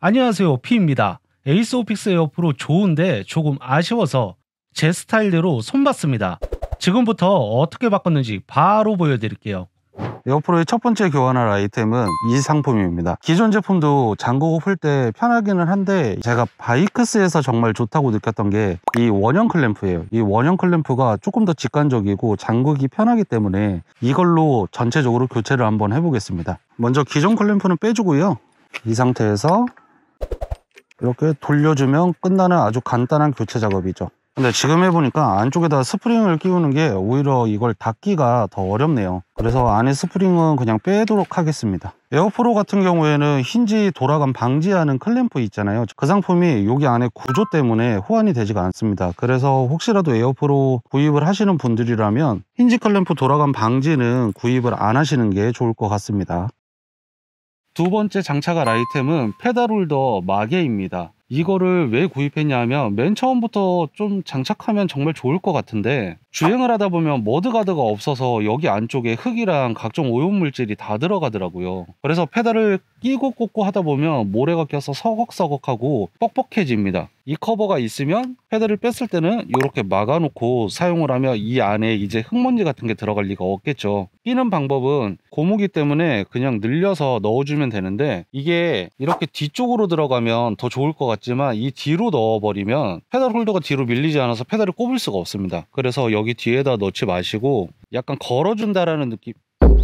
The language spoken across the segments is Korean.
안녕하세요, P입니다. 에이스 오픽스 에어 프로 좋은데 조금 아쉬워서 제 스타일대로 손봤습니다. 지금부터 어떻게 바꿨는지 바로 보여드릴게요. 에어프로의 첫 번째 교환할 아이템은 이 상품입니다. 기존 제품도 잠그고 풀 때 편하기는 한데 제가 바이크스에서 정말 좋다고 느꼈던 게 이 원형 클램프예요. 이 원형 클램프가 조금 더 직관적이고 잠그기 편하기 때문에 이걸로 전체적으로 교체를 한번 해보겠습니다. 먼저 기존 클램프는 빼주고요. 이 상태에서 이렇게 돌려주면 끝나는 아주 간단한 교체 작업이죠. 근데 지금 해보니까 안쪽에다 스프링을 끼우는 게 오히려 이걸 닫기가 더 어렵네요. 그래서 안에 스프링은 그냥 빼도록 하겠습니다. 에어프로 같은 경우에는 힌지 돌아감 방지하는 클램프 있잖아요. 그 상품이 여기 안에 구조 때문에 호환이 되지가 않습니다. 그래서 혹시라도 에어프로 구입을 하시는 분들이라면 힌지 클램프 돌아감 방지는 구입을 안 하시는 게 좋을 것 같습니다. 두 번째 장착할 아이템은 페달 홀더 마개입니다. 이거를 왜 구입했냐 하면 맨 처음부터 좀 장착하면 정말 좋을 것 같은데 주행을 하다 보면 머드가드가 없어서 여기 안쪽에 흙이랑 각종 오염물질이 다 들어가더라고요. 그래서 페달을 끼고 꽂고 하다 보면 모래가 껴서 서걱서걱하고 뻑뻑해집니다. 이 커버가 있으면 페달을 뺐을 때는 이렇게 막아놓고 사용을 하면 이 안에 이제 흙먼지 같은 게 들어갈 리가 없겠죠. 끼는 방법은 고무기 때문에 그냥 늘려서 넣어주면 되는데 이게 이렇게 뒤쪽으로 들어가면 더 좋을 것 같지만 이 뒤로 넣어버리면 페달 홀더가 뒤로 밀리지 않아서 페달을 꼽을 수가 없습니다. 그래서 여기 뒤에다 넣지 마시고 약간 걸어준다라는 느낌.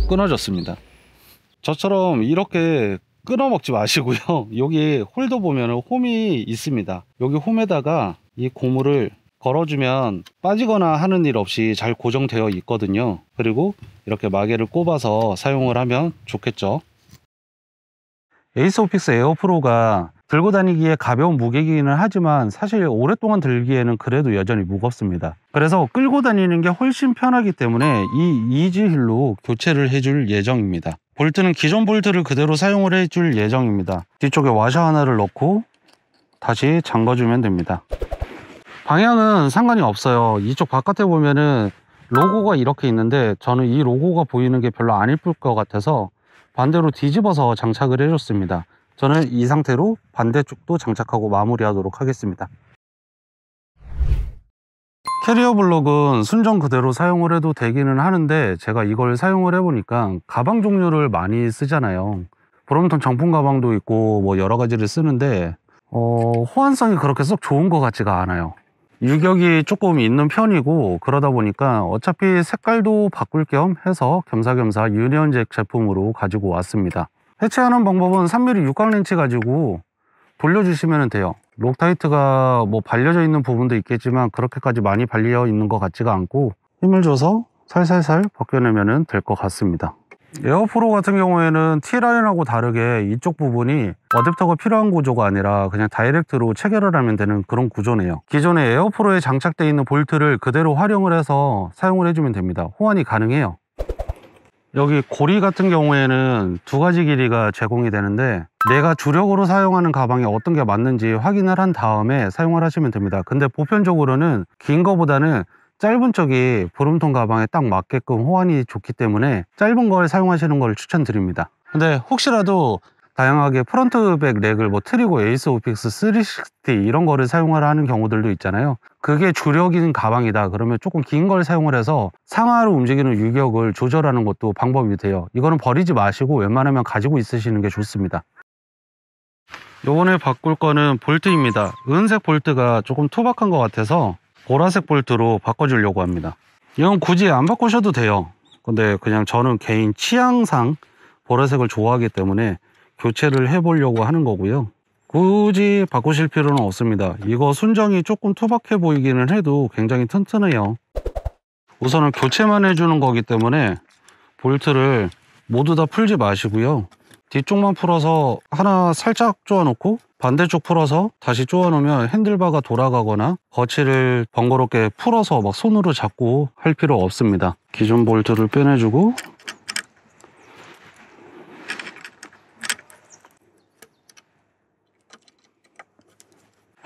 끊어졌습니다. 저처럼 이렇게 끊어 먹지 마시고요. 여기 홀더 보면 홈이 있습니다. 여기 홈에다가 이 고무를 걸어주면 빠지거나 하는 일 없이 잘 고정되어 있거든요. 그리고 이렇게 마개를 꼽아서 사용을 하면 좋겠죠. 에이스 오픽스 에어 프로가 들고 다니기에 가벼운 무게이기는 하지만 사실 오랫동안 들기에는 그래도 여전히 무겁습니다. 그래서 끌고 다니는 게 훨씬 편하기 때문에 이 이지힐로 교체를 해줄 예정입니다. 볼트는 기존 볼트를 그대로 사용을 해줄 예정입니다. 뒤쪽에 와셔 하나를 넣고 다시 잠궈주면 됩니다. 방향은 상관이 없어요. 이쪽 바깥에 보면은 로고가 이렇게 있는데 저는 이 로고가 보이는 게 별로 안 이쁠 것 같아서 반대로 뒤집어서 장착을 해줬습니다. 저는 이 상태로 반대쪽도 장착하고 마무리하도록 하겠습니다. 캐리어 블록은 순정 그대로 사용을 해도 되기는 하는데 제가 이걸 사용을 해보니까 가방 종류를 많이 쓰잖아요. 브롬톤 정품 가방도 있고 뭐 여러 가지를 쓰는데 호환성이 그렇게 썩 좋은 것 같지가 않아요. 유격이 조금 있는 편이고 그러다 보니까 어차피 색깔도 바꿀 겸 해서 겸사겸사 유니온잭 제품으로 가지고 왔습니다. 해체하는 방법은 3mm 육각 렌치 가지고 돌려주시면 돼요. 록타이트가 뭐 발려져 있는 부분도 있겠지만 그렇게까지 많이 발려 있는 것 같지가 않고 힘을 줘서 살살살 벗겨내면 될 것 같습니다. 에어프로 같은 경우에는 T라인하고 다르게 이쪽 부분이 어댑터가 필요한 구조가 아니라 그냥 다이렉트로 체결을 하면 되는 그런 구조네요. 기존에 에어프로에 장착되어 있는 볼트를 그대로 활용을 해서 사용을 해주면 됩니다. 호환이 가능해요. 여기 고리 같은 경우에는 두 가지 길이가 제공이 되는데 내가 주력으로 사용하는 가방에 어떤 게 맞는지 확인을 한 다음에 사용을 하시면 됩니다. 근데 보편적으로는 긴 거보다는 짧은 쪽이 브롬톤 가방에 딱 맞게끔 호환이 좋기 때문에 짧은 걸 사용하시는 걸 추천드립니다. 근데 혹시라도 다양하게 프론트백 렉을 뭐 트리고 에이스 오픽스 360 이런 거를 사용을 하는 경우들도 있잖아요. 그게 주력인 가방이다 그러면 조금 긴 걸 사용을 해서 상하로 움직이는 유격을 조절하는 것도 방법이 돼요. 이거는 버리지 마시고 웬만하면 가지고 있으시는 게 좋습니다. 요번에 바꿀 거는 볼트입니다. 은색 볼트가 조금 투박한 것 같아서 보라색 볼트로 바꿔주려고 합니다. 이건 굳이 안 바꾸셔도 돼요. 근데 그냥 저는 개인 취향상 보라색을 좋아하기 때문에 교체를 해보려고 하는 거고요. 굳이 바꾸실 필요는 없습니다. 이거 순정이 조금 투박해 보이기는 해도 굉장히 튼튼해요. 우선은 교체만 해주는 거기 때문에 볼트를 모두 다 풀지 마시고요. 뒤쪽만 풀어서 하나 살짝 조아 놓고 반대쪽 풀어서 다시 조아 놓으면 핸들바가 돌아가거나 거치를 번거롭게 풀어서 막 손으로 잡고 할 필요 없습니다. 기존 볼트를 빼내주고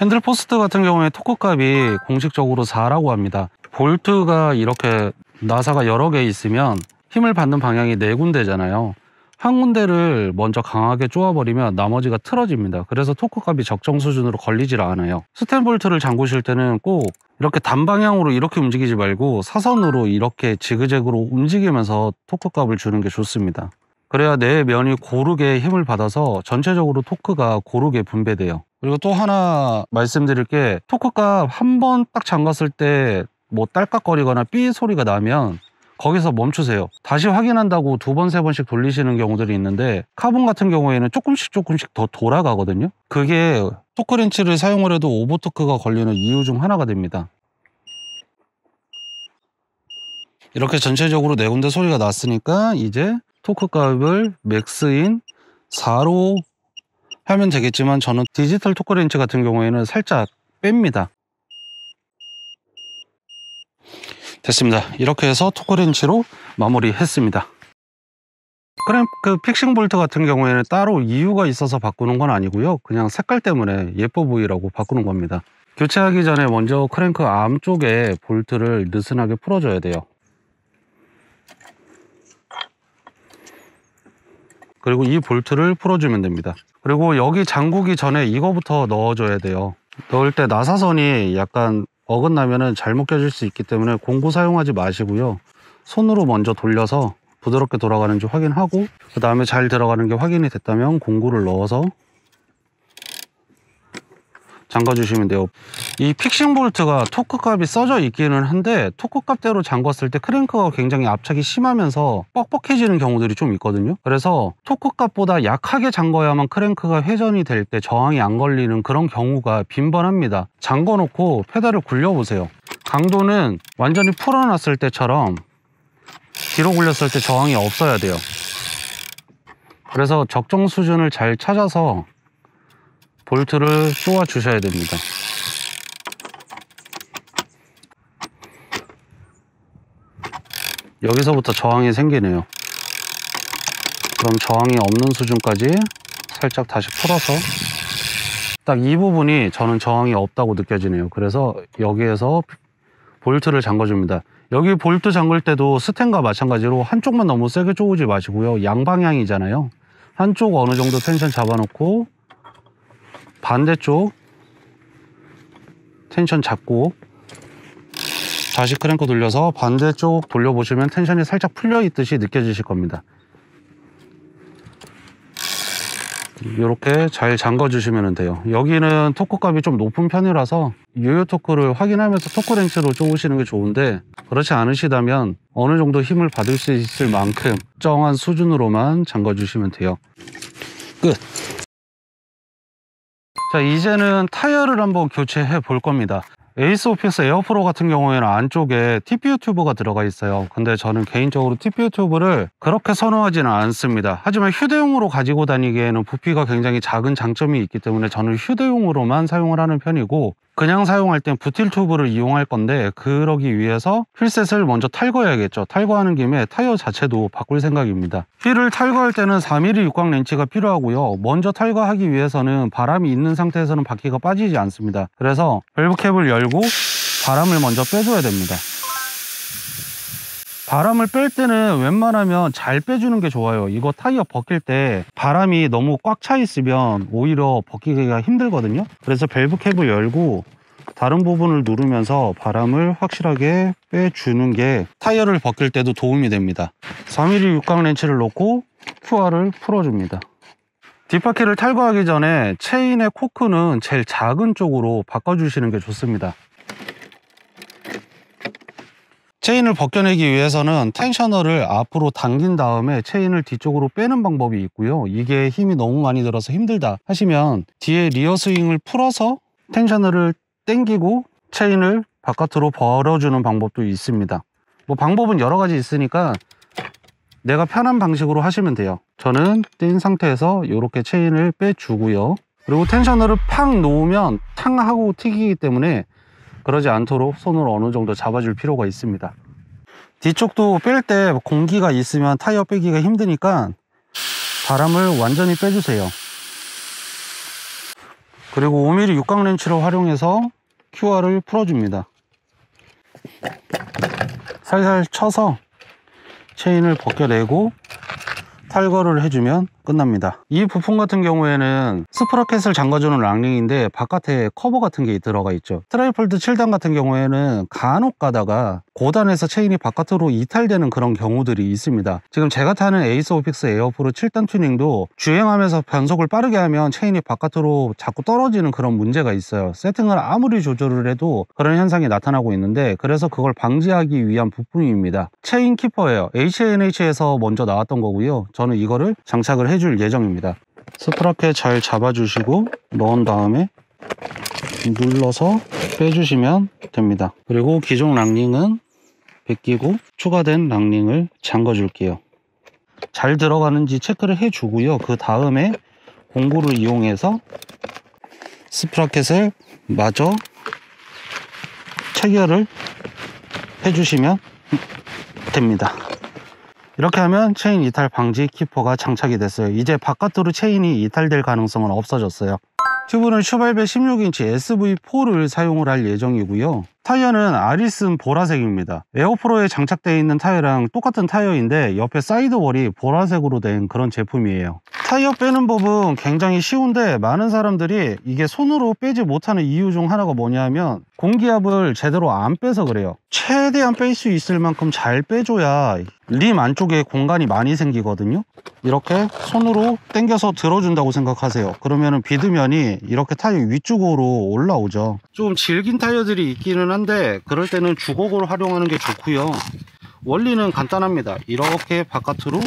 핸들 포스트 같은 경우에 토크값이 공식적으로 4라고 합니다. 볼트가 이렇게 나사가 여러 개 있으면 힘을 받는 방향이 4군데잖아요. 한 군데를 먼저 강하게 쪼아버리면 나머지가 틀어집니다. 그래서 토크값이 적정 수준으로 걸리질 않아요. 스텐 볼트를 잠그실 때는 꼭 이렇게 단방향으로 이렇게 움직이지 말고 사선으로 이렇게 지그재그로 움직이면서 토크값을 주는 게 좋습니다. 그래야 내 면이 고르게 힘을 받아서 전체적으로 토크가 고르게 분배돼요. 그리고 또 하나 말씀드릴 게, 토크값 한 번 딱 잠갔을 때 뭐 딸깍거리거나 삐 소리가 나면 거기서 멈추세요. 다시 확인한다고 2번, 3번씩 돌리시는 경우들이 있는데, 카본 같은 경우에는 조금씩 더 돌아가거든요. 그게 토크렌치를 사용을 해도 오버토크가 걸리는 이유 중 하나가 됩니다. 이렇게 전체적으로 4군데 소리가 났으니까 이제 토크값을 맥스인 4로 하면 되겠지만, 저는 디지털 토크렌치 같은 경우에는 살짝 뺍니다. 됐습니다. 이렇게 해서 토크렌치로 마무리했습니다. 크랭크 픽싱 볼트 같은 경우에는 따로 이유가 있어서 바꾸는 건 아니고요. 그냥 색깔 때문에 예뻐 보이라고 바꾸는 겁니다. 교체하기 전에 먼저 크랭크 암 쪽에 볼트를 느슨하게 풀어줘야 돼요. 그리고 이 볼트를 풀어주면 됩니다. 그리고 여기 잠그기 전에 이거부터 넣어줘야 돼요. 넣을 때 나사선이 약간 어긋나면 잘못 껴질 수 있기 때문에 공구 사용하지 마시고요. 손으로 먼저 돌려서 부드럽게 돌아가는지 확인하고, 그 다음에 잘 들어가는 게 확인이 됐다면 공구를 넣어서 잠가주시면 돼요. 이 픽싱 볼트가 토크값이 써져 있기는 한데, 토크값대로 잠갔을 때 크랭크가 굉장히 압착이 심하면서 뻑뻑해지는 경우들이 좀 있거든요. 그래서 토크값보다 약하게 잠궈야만 크랭크가 회전이 될 때 저항이 안 걸리는 그런 경우가 빈번합니다. 잠궈 놓고 페달을 굴려보세요. 강도는 완전히 풀어놨을 때처럼 뒤로 굴렸을 때 저항이 없어야 돼요. 그래서 적정 수준을 잘 찾아서 볼트를 쪼아 주셔야 됩니다. 여기서부터 저항이 생기네요. 그럼 저항이 없는 수준까지 살짝 다시 풀어서, 딱 이 부분이 저는 저항이 없다고 느껴지네요. 그래서 여기에서 볼트를 잠궈줍니다. 여기 볼트 잠글 때도 스텐과 마찬가지로 한쪽만 너무 세게 쪼우지 마시고요. 양방향이잖아요. 한쪽 어느 정도 텐션 잡아놓고 반대쪽 텐션 잡고 다시 크랭크 돌려서 반대쪽 돌려보시면 텐션이 살짝 풀려 있듯이 느껴지실 겁니다. 이렇게 잘 잠궈 주시면 돼요. 여기는 토크값이 좀 높은 편이라서 요요 토크를 확인하면서 토크렌치로 쪼으시는 게 좋은데, 그렇지 않으시다면 어느 정도 힘을 받을 수 있을 만큼 적정한 수준으로만 잠궈 주시면 돼요. 끝. 자, 이제는 타이어를 한번 교체해 볼 겁니다. 에이스 오픽스 에어프로 같은 경우에는 안쪽에 TPU 튜브가 들어가 있어요. 근데 저는 개인적으로 TPU 튜브를 그렇게 선호하지는 않습니다. 하지만 휴대용으로 가지고 다니기에는 부피가 굉장히 작은 장점이 있기 때문에 저는 휴대용으로만 사용을 하는 편이고, 그냥 사용할 땐 부틸 튜브를 이용할 건데, 그러기 위해서 휠셋을 먼저 탈거해야겠죠. 탈거하는 김에 타이어 자체도 바꿀 생각입니다. 휠을 탈거할 때는 4mm 육각 렌치가 필요하고요. 먼저 탈거하기 위해서는 바람이 있는 상태에서는 바퀴가 빠지지 않습니다. 그래서 밸브 캡을 열고 바람을 먼저 빼줘야 됩니다. 바람을 뺄 때는 웬만하면 잘 빼주는 게 좋아요. 이거 타이어 벗길 때 바람이 너무 꽉 차 있으면 오히려 벗기기가 힘들거든요. 그래서 밸브 캡을 열고 다른 부분을 누르면서 바람을 확실하게 빼주는 게 타이어를 벗길 때도 도움이 됩니다. 4mm 육각 렌치를 넣고 QR을 풀어줍니다. 뒷바퀴를 탈거하기 전에 체인의 코크는 제일 작은 쪽으로 바꿔주시는 게 좋습니다. 체인을 벗겨내기 위해서는 텐셔너를 앞으로 당긴 다음에 체인을 뒤쪽으로 빼는 방법이 있고요. 이게 힘이 너무 많이 들어서 힘들다 하시면 뒤에 리어 스윙을 풀어서 텐셔너를 당기고 체인을 바깥으로 벌어주는 방법도 있습니다. 뭐 방법은 여러 가지 있으니까 내가 편한 방식으로 하시면 돼요. 저는 뗀 상태에서 이렇게 체인을 빼주고요. 그리고 텐셔너를 팍 놓으면 탕 하고 튀기기 때문에 그러지 않도록 손으로 어느 정도 잡아줄 필요가 있습니다. 뒤쪽도 뺄 때 공기가 있으면 타이어 빼기가 힘드니까 바람을 완전히 빼주세요. 그리고 5mm 육각 렌치를 활용해서 QR을 풀어줍니다. 살살 쳐서 체인을 벗겨내고 탈거를 해주면 끝납니다. 이 부품 같은 경우에는 스프라켓을 잠가주는 랑링인데 바깥에 커버 같은 게 들어가 있죠. 트라이폴드 7단 같은 경우에는 간혹 가다가 고단에서 체인이 바깥으로 이탈되는 그런 경우들이 있습니다. 지금 제가 타는 에이스 오픽스 에어프로 7단 튜닝도 주행하면서 변속을 빠르게 하면 체인이 바깥으로 자꾸 떨어지는 그런 문제가 있어요. 세팅을 아무리 조절을 해도 그런 현상이 나타나고 있는데, 그래서 그걸 방지하기 위한 부품입니다. 체인 키퍼예요. H&H에서 먼저 나왔던 거고요. 저는 이거를 장착을 해줄 예정입니다. 스프라켓 잘 잡아주시고 넣은 다음에 눌러서 빼주시면 됩니다. 그리고 기존 랑링은 벗기고 추가된 랑링을 잠궈 줄게요. 잘 들어가는지 체크를 해주고요. 그 다음에 공구를 이용해서 스프라켓을 마저 체결을 해주시면 됩니다. 이렇게 하면 체인 이탈 방지 키퍼가 장착이 됐어요. 이제 바깥으로 체인이 이탈될 가능성은 없어졌어요. 튜브는 슈발베 16인치 SV4를 사용을 할 예정이고요. 타이어는 아리슨 보라색입니다. 에어프로에 장착되어 있는 타이어랑 똑같은 타이어인데 옆에 사이드월이 보라색으로 된 그런 제품이에요. 타이어 빼는 법은 굉장히 쉬운데 많은 사람들이 이게 손으로 빼지 못하는 이유 중 하나가 뭐냐면 공기압을 제대로 안 빼서 그래요. 최대한 뺄 수 있을 만큼 잘 빼줘야 림 안쪽에 공간이 많이 생기거든요. 이렇게 손으로 당겨서 들어준다고 생각하세요. 그러면 비드면이 이렇게 타이어 위쪽으로 올라오죠. 좀 질긴 타이어들이 있기는 한데 그럴 때는 주걱을 활용하는 게 좋고요. 원리는 간단합니다. 이렇게 바깥으로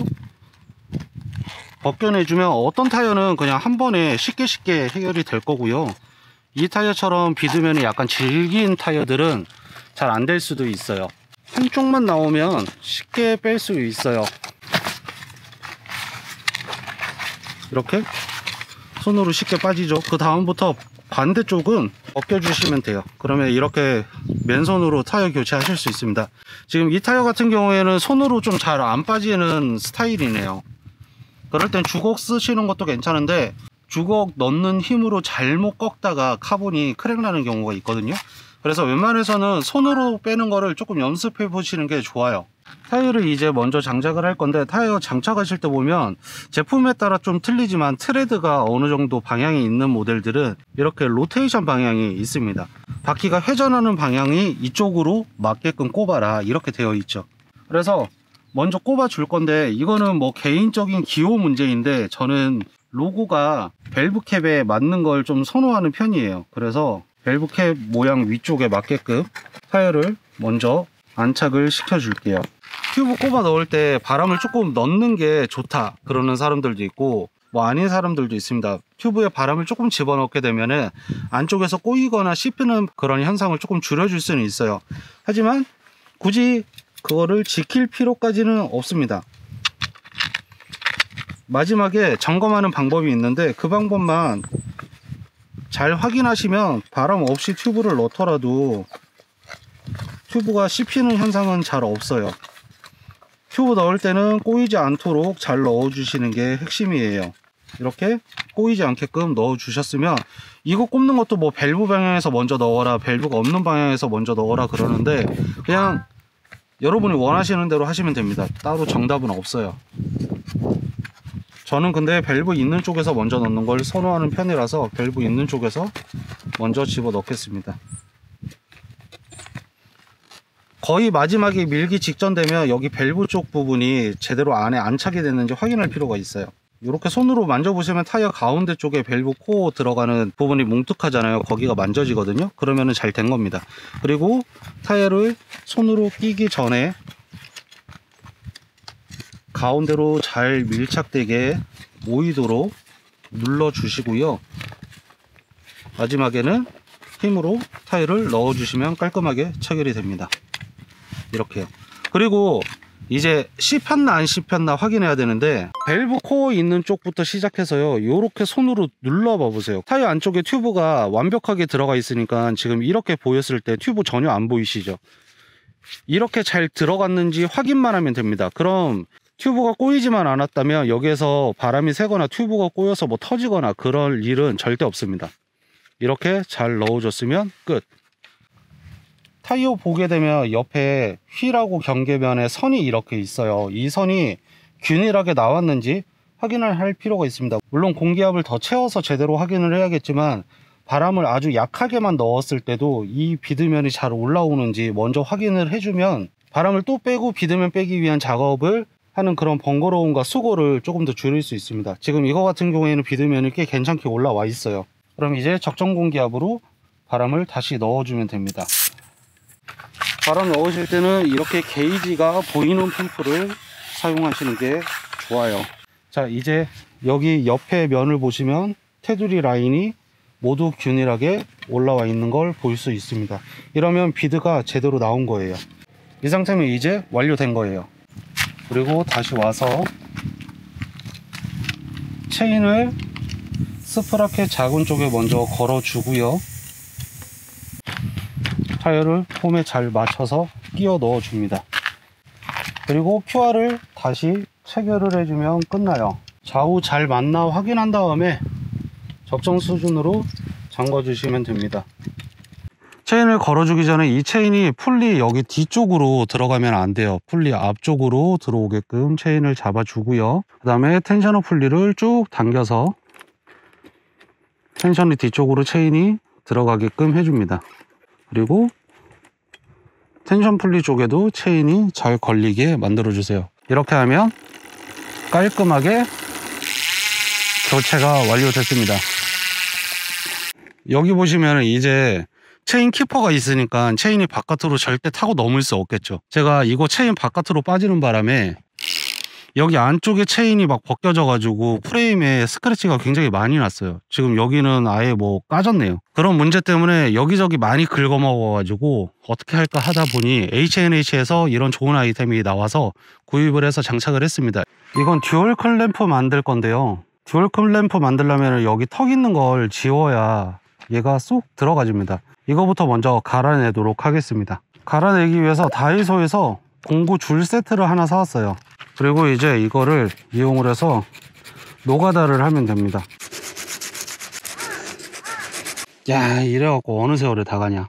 벗겨내주면 어떤 타이어는 그냥 한 번에 쉽게 해결이 될 거고요. 이 타이어처럼 비드면이 약간 질긴 타이어들은 잘 안 될 수도 있어요. 한쪽만 나오면 쉽게 뺄 수 있어요. 이렇게 손으로 쉽게 빠지죠. 그 다음부터 반대쪽은 벗겨주시면 돼요. 그러면 이렇게 맨손으로 타이어 교체하실 수 있습니다. 지금 이 타이어 같은 경우에는 손으로 좀 잘 안 빠지는 스타일이네요. 그럴 땐 주걱 쓰시는 것도 괜찮은데 주걱 넣는 힘으로 잘못 꺾다가 카본이 크랙 나는 경우가 있거든요. 그래서 웬만해서는 손으로 빼는 거를 조금 연습해 보시는 게 좋아요. 타이어를 이제 먼저 장착을 할 건데, 타이어 장착하실 때 보면 제품에 따라 좀 틀리지만 트레드가 어느 정도 방향이 있는 모델들은 이렇게 로테이션 방향이 있습니다. 바퀴가 회전하는 방향이 이쪽으로 맞게끔 꼽아라 이렇게 되어 있죠. 그래서 먼저 꼽아 줄 건데, 이거는 뭐 개인적인 기호 문제인데 저는 로고가 밸브캡에 맞는 걸 좀 선호하는 편이에요. 그래서 밸브캡 모양 위쪽에 맞게끔 타이어를 먼저 안착을 시켜 줄게요. 튜브 꼽아 넣을 때 바람을 조금 넣는 게 좋다 그러는 사람들도 있고 뭐 아닌 사람들도 있습니다. 튜브에 바람을 조금 집어넣게 되면은 안쪽에서 꼬이거나 씹히는 그런 현상을 조금 줄여줄 수는 있어요. 하지만 굳이 그거를 지킬 필요까지는 없습니다. 마지막에 점검하는 방법이 있는데 그 방법만 잘 확인하시면 바람 없이 튜브를 넣더라도 튜브가 씹히는 현상은 잘 없어요. 튜브 넣을 때는 꼬이지 않도록 잘 넣어 주시는 게 핵심이에요. 이렇게 꼬이지 않게끔 넣어 주셨으면, 이거 꼽는 것도 뭐 밸브 방향에서 먼저 넣어라, 밸브가 없는 방향에서 먼저 넣어라 그러는데 그냥 여러분이 원하시는 대로 하시면 됩니다. 따로 정답은 없어요. 저는 근데 밸브 있는 쪽에서 먼저 넣는 걸 선호하는 편이라서 밸브 있는 쪽에서 먼저 집어 넣겠습니다. 거의 마지막에 밀기 직전 되면 여기 밸브 쪽 부분이 제대로 안에 안착이 됐는지 확인할 필요가 있어요. 이렇게 손으로 만져보시면 타이어 가운데 쪽에 밸브 코어 들어가는 부분이 뭉툭하잖아요. 거기가 만져지거든요. 그러면 잘 된 겁니다. 그리고 타이어를 손으로 끼기 전에 가운데로 잘 밀착되게 모이도록 눌러 주시고요. 마지막에는 힘으로 타이어를 넣어 주시면 깔끔하게 체결이 됩니다. 이렇게요. 그리고 이제 씹혔나 안 씹혔나 확인해야 되는데 밸브 코어 있는 쪽부터 시작해서요, 이렇게 손으로 눌러 봐 보세요. 타이어 안쪽에 튜브가 완벽하게 들어가 있으니까 지금 이렇게 보였을 때 튜브 전혀 안 보이시죠? 이렇게 잘 들어갔는지 확인만 하면 됩니다. 그럼 튜브가 꼬이지만 않았다면 여기에서 바람이 새거나 튜브가 꼬여서 뭐 터지거나 그럴 일은 절대 없습니다. 이렇게 잘 넣어줬으면 끝. 타이어 보게 되면 옆에 휠하고 경계면에 선이 이렇게 있어요. 이 선이 균일하게 나왔는지 확인을 할 필요가 있습니다. 물론 공기압을 더 채워서 제대로 확인을 해야겠지만 바람을 아주 약하게만 넣었을 때도 이 비드면이 잘 올라오는지 먼저 확인을 해주면 바람을 또 빼고 비드면 빼기 위한 작업을 하는 그런 번거로움과 수고를 조금 더 줄일 수 있습니다. 지금 이거 같은 경우에는 비드면이 꽤 괜찮게 올라와 있어요. 그럼 이제 적정 공기압으로 바람을 다시 넣어주면 됩니다. 바람 넣으실 때는 이렇게 게이지가 보이는 펌프를 사용하시는 게 좋아요. 자, 이제 여기 옆에 면을 보시면 테두리 라인이 모두 균일하게 올라와 있는 걸 볼 수 있습니다. 이러면 비드가 제대로 나온 거예요. 이 상태면 이제 완료된 거예요. 그리고 다시 와서 체인을 스프라켓 작은 쪽에 먼저 걸어 주고요. 타이어를 폼에 잘 맞춰서 끼워 넣어 줍니다. 그리고 QR을 다시 체결을 해주면 끝나요. 좌우 잘 맞나 확인한 다음에 적정 수준으로 잠궈 주시면 됩니다. 체인을 걸어주기 전에 이 체인이 풀리 여기 뒤쪽으로 들어가면 안 돼요. 풀리 앞쪽으로 들어오게끔 체인을 잡아주고요. 그 다음에 텐셔너 풀리를 쭉 당겨서 텐션이 뒤쪽으로 체인이 들어가게끔 해줍니다. 그리고 텐션 풀리 쪽에도 체인이 잘 걸리게 만들어 주세요. 이렇게 하면 깔끔하게 교체가 완료됐습니다. 여기 보시면 이제 체인 키퍼가 있으니까 체인이 바깥으로 절대 타고 넘을 수 없겠죠. 제가 이거 체인 바깥으로 빠지는 바람에 여기 안쪽에 체인이 막 벗겨져 가지고 프레임에 스크래치가 굉장히 많이 났어요. 지금 여기는 아예 뭐 까졌네요. 그런 문제 때문에 여기저기 많이 긁어먹어 가지고 어떻게 할까 하다 보니 H&H에서 이런 좋은 아이템이 나와서 구입을 해서 장착을 했습니다. 이건 듀얼 클램프 만들 건데요. 듀얼 클램프 만들려면 여기 턱 있는 걸 지워야 얘가 쏙 들어가집니다. 이거부터 먼저 갈아내도록 하겠습니다. 갈아내기 위해서 다이소에서 공구 줄 세트를 하나 사왔어요. 그리고 이제 이거를 이용을 해서 노가다를 하면 됩니다. 야, 이래갖고 어느 세월에 다 가냐.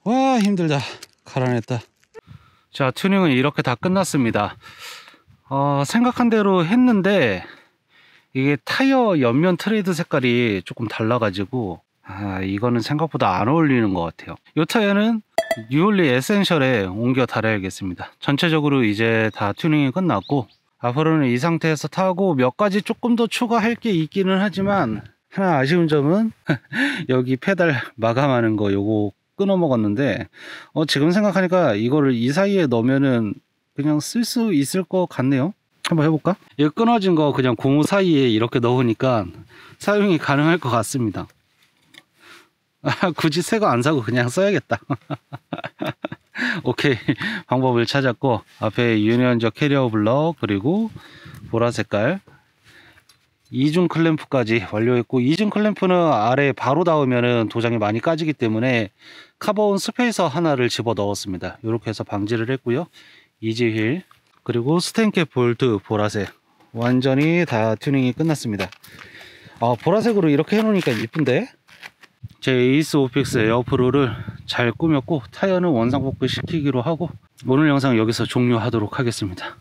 와, 힘들다. 갈아냈다. 자, 튜닝은 이렇게 다 끝났습니다. 생각한 대로 했는데 이게 타이어 옆면 트레이드 색깔이 조금 달라가지고 이거는 생각보다 안 어울리는 것 같아요. 이 타이어는 뉴올리 에센셜에 옮겨 달아야겠습니다. 전체적으로 이제 다 튜닝이 끝났고 앞으로는 이 상태에서 타고 몇 가지 조금 더 추가할 게 있기는 하지만 하나 아쉬운 점은 여기 페달 마감하는 거 요거 끊어 먹었는데 지금 생각하니까 이거를 이 사이에 넣으면은 그냥 쓸 수 있을 것 같네요. 한번 해볼까? 이거 끊어진 거 그냥 고무 사이에 이렇게 넣으니까 사용이 가능할 것 같습니다. 굳이 새 거 안 사고 그냥 써야겠다. 오케이, 방법을 찾았고 앞에 유니언적 캐리어 블럭 그리고 보라 색깔 이중 클램프까지 완료했고, 이중 클램프는 아래 바로 닿으면 도장이 많이 까지기 때문에 카본 스페이서 하나를 집어 넣었습니다. 이렇게 해서 방지를 했고요. 이지 휠 그리고 스텐캡 볼트 보라색 완전히 다 튜닝이 끝났습니다. 보라색으로 이렇게 해놓으니까 이쁜데, 제 에이스 오픽스 에어프로를 잘 꾸몄고 타이어는 원상복구 시키기로 하고 오늘 영상 여기서 종료하도록 하겠습니다.